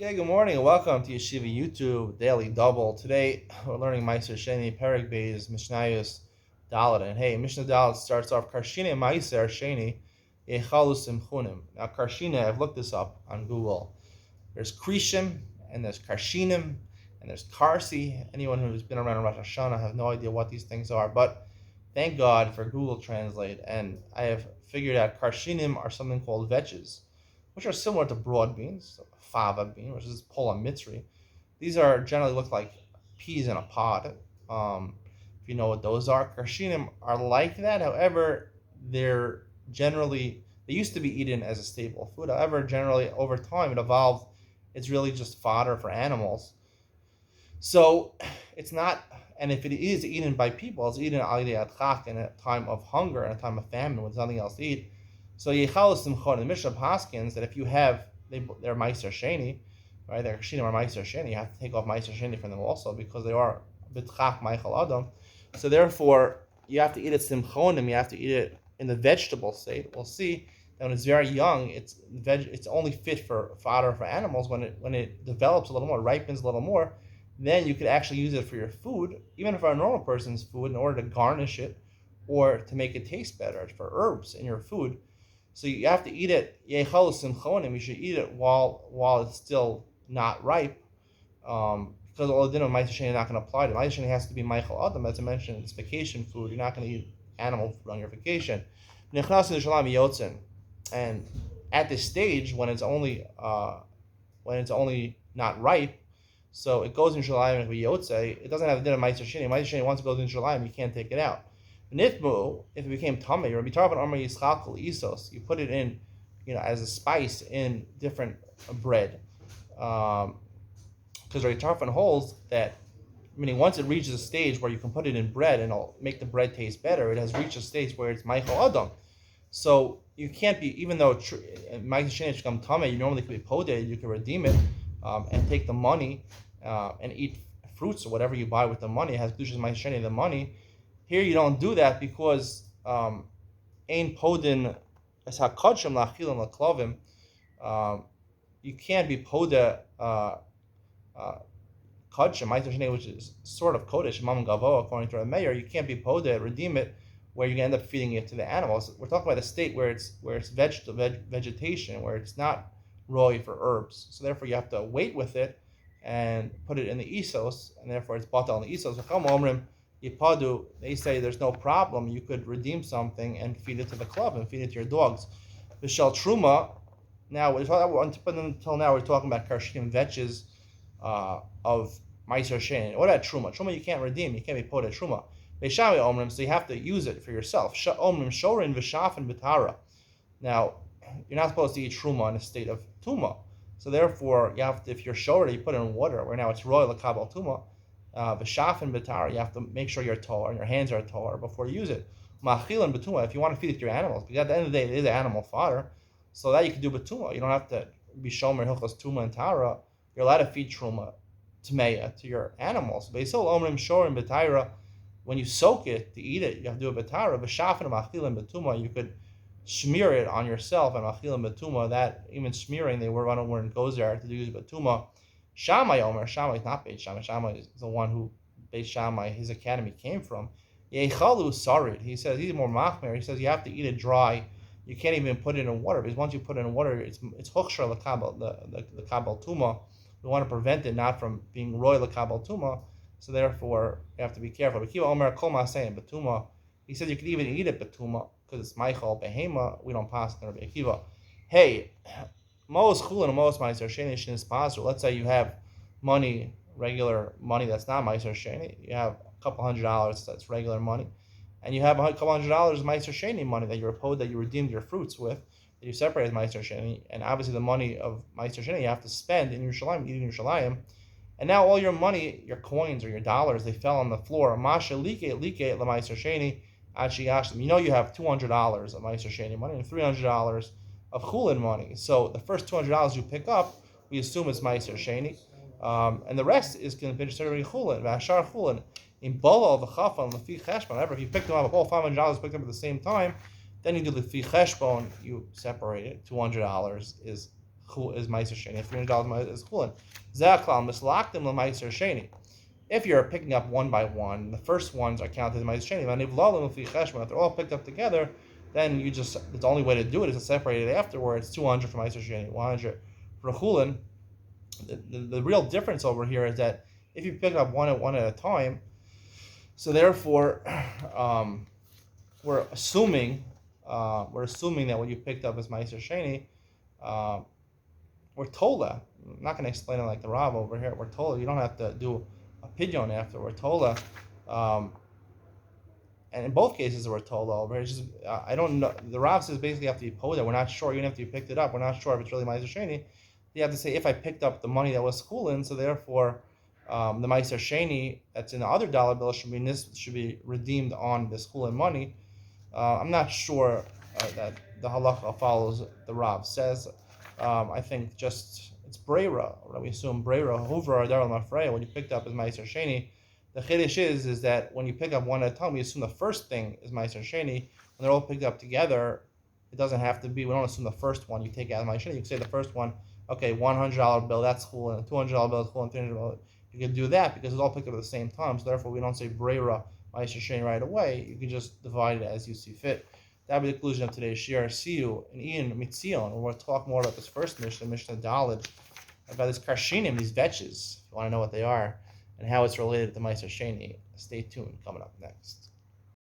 Okay, good morning and welcome to Yeshiva YouTube Daily Double. Today we're learning Maaser Sheni, Perek Beis, Mishnayos, Dalet. And hey, Mishnah Dalet starts off Karshina Maaser Sheni, Yechalu Simchunim. Now Karshina, I've looked this up on Google. There's Krishim and there's Karshinim and there's Karsi. Anyone who's been around Rosh Hashanah have no idea what these things are, but thank God for Google Translate, and I have figured out Karshinim are something called vetches, which are similar to broad beans, fava bean, which is pola mitzri. These are generally look like peas in a pod. If you know what those are, karshinim are like that. However, they're generally they used to be eaten as a staple food. However, generally over time it evolved. It's really just fodder for animals. So it's not. And if it is eaten by people, it's eaten al yedei adchak in a time of hunger and a time of famine with nothing else to eat. So Yechal Simchon, the Mishnah Paskins, that if you have, they're Maaser Sheni, right? They're Shinim are Maaser Sheni. You have to take off Maaser Sheni from them also because they are B'tchach Meichel Adam. So therefore, you have to eat it Simchonim. You have to eat it in the vegetable state. We'll see that when it's very young, it's only fit for fodder for animals. When it develops a little more, ripens a little more, then you could actually use it for your food, even for a normal person's food, in order to garnish it or to make it taste better for herbs in your food. So you have to eat it. Yechal simchonim. You should eat it while it's still not ripe, because all the din of Maaser Sheni is not going to apply to it. Maaser Sheni has to be Meichel Adam, as I mentioned. It's vacation food. You're not going to eat animal food on your vacation. And at this stage, when it's only not ripe, so it goes in Shalayim and Yotze. It doesn't have the din of Maaser Sheni. Maaser Sheni once it goes in Shalayim, you can't take it out. Nitmu, if it became tummy, Rabbi Tarfon Amar Yischakol Isos, you put it in, as a spice in different bread, because Rabbi Tarfon holds that, meaning once it reaches a stage where you can put it in bread and it'll make the bread taste better, it has reached a stage where it's Meichel Adam. So you can't be, even though Maaser Sheni become tummy, you normally could be poded, you can redeem it and take the money and eat fruits or whatever you buy with the money. It has Kedushas Maaser Sheni, the money. Here you don't do that because ein podin es hakodshim lachilim laklovim. You can't be poda kodshim Maaser Sheni, which is sort of kodesh mam gavo according to the mayor. You can't be poda redeem it where you can end up feeding it to the animals. We're talking about a state where it's vegetation, where it's not roy for herbs. So therefore you have to wait with it and put it in the isos, and therefore it's batal in the isos. Yipadu, they say there's no problem. You could redeem something and feed it to the club and feed it to your dogs. V'shel truma. Now, until now, we're talking about karshinim vetches of Maaser Sheni. What about truma? Truma you can't redeem. You can't be put at truma. Beishami omrim, so you have to use it for yourself. Omrim shorin v'shafin b'tara. Now, you're not supposed to eat truma in a state of tuma. So therefore, you have to, if you're shorin, you put it in water. Where now it's royal lakabel tuma. V'shaf and b'tar, you have to make sure you're tahor and your hands are tahor before you use it. Ma'achil and betuma, if you want to feed it to your animals, because at the end of the day, it is animal fodder, so that you can do betuma. You don't have to be shomer hilchos tuma and tara. You're allowed to feed truma, tmeya, to your animals. Beisol omrim shor and b'tayra, when you soak it to eat it, you have to do a b'tara. V'shaf and ma'achil and betuma, you could smear it on yourself and ma'achil and betuma. That even smearing, they were running where it goes there to use betuma. Shammai Omer, Shammai is not Beit Shammai. Shammai is the one who Beit Shammai, his academy, came from. Yechalu Sarid. He says he's more machmer. He says you have to eat it dry. You can't even put it in water because once you put it in water, it's hochshar l'kabel the kabel tuma. We want to prevent it not from being roy l'kabel tuma. So therefore, you have to be careful. Bekiva Omer kol ma'asein betuma. He says you can even eat it betuma because it's meichel behema. We don't pass it. Bekiva. Hey. Most chulin and most Maaser Sheni is possible. Let's say you have money, regular money that's not Maaser Sheni. You have a couple $100 that's regular money, and you have a couple $100 Maaser Sheni money that you redeemed your fruits with, that you separate as Maaser Sheni, and obviously the money of Maaser Sheni you have to spend in Yerushalayim, eating Yerushalayim, and now all your money, your coins or your dollars, they fell on the floor. Masha like la Maaser Sheni, achi yashlim. You know you have $200 of Maaser Sheni money and $300 of chulin money. So the first $200 you pick up, we assume is Maaser Sheni, and the rest is going to be considered chulin. V'ashar chulin in bolo v'chafan lefi cheshbon. However, if you pick them up, all $500 picked up at the same time, then you do lefi cheshbon. You separate it. $200 is is Maaser Sheni. If $300 is chulin, Zaklam mislaktim leMaaser Sheni. If you're picking up one by one, the first ones are counted as Maaser Sheni. If they're all picked up together, then the only way to do it is to separate it afterwards. 200 for Maaser Sheni, 100 for chulin. The real difference over here is that if you pick up one at a time, so therefore, we're assuming that what you picked up as Maaser Sheni, we're tola. I'm not going to explain it like the Rav over here. We're tola. You don't have to do a pidyon after. We're tola. And in both cases, we're tola over here. It's just, I don't know. The Rav says basically after you poda, we're not sure. Even after you picked it up, we're not sure if it's really Maaser Sheni. You have to say, if I picked up the money that was chulin, so therefore the Maaser Sheni that's in the other dollar bill should be redeemed on this chulin money. I'm not sure that the halacha follows the Rav says. I think just it's breira. We assume breira hover adar mafreya when you picked up as Maaser Sheni. The chiddush is that when you pick up one at a time, we assume the first thing is Maaser Sheni. When they're all picked up together, it doesn't have to be. We don't assume the first one you take out of Maaser Sheni. You can say the first one. Okay, $100 bill, that's chulin. A $200 bill is chulin. $300. You can do that because it's all picked up at the same time. So therefore, we don't say breira Maaser Sheni right away. You can just divide it as you see fit. That will be the conclusion of today's shir. See you in Ian Mitzion, and we'll talk more about this first Mishnah, Mishnah Daled, about this karshinim, these vetches. If you want to know what they are and how it's related to Maaser Sheni, stay tuned. Coming up next.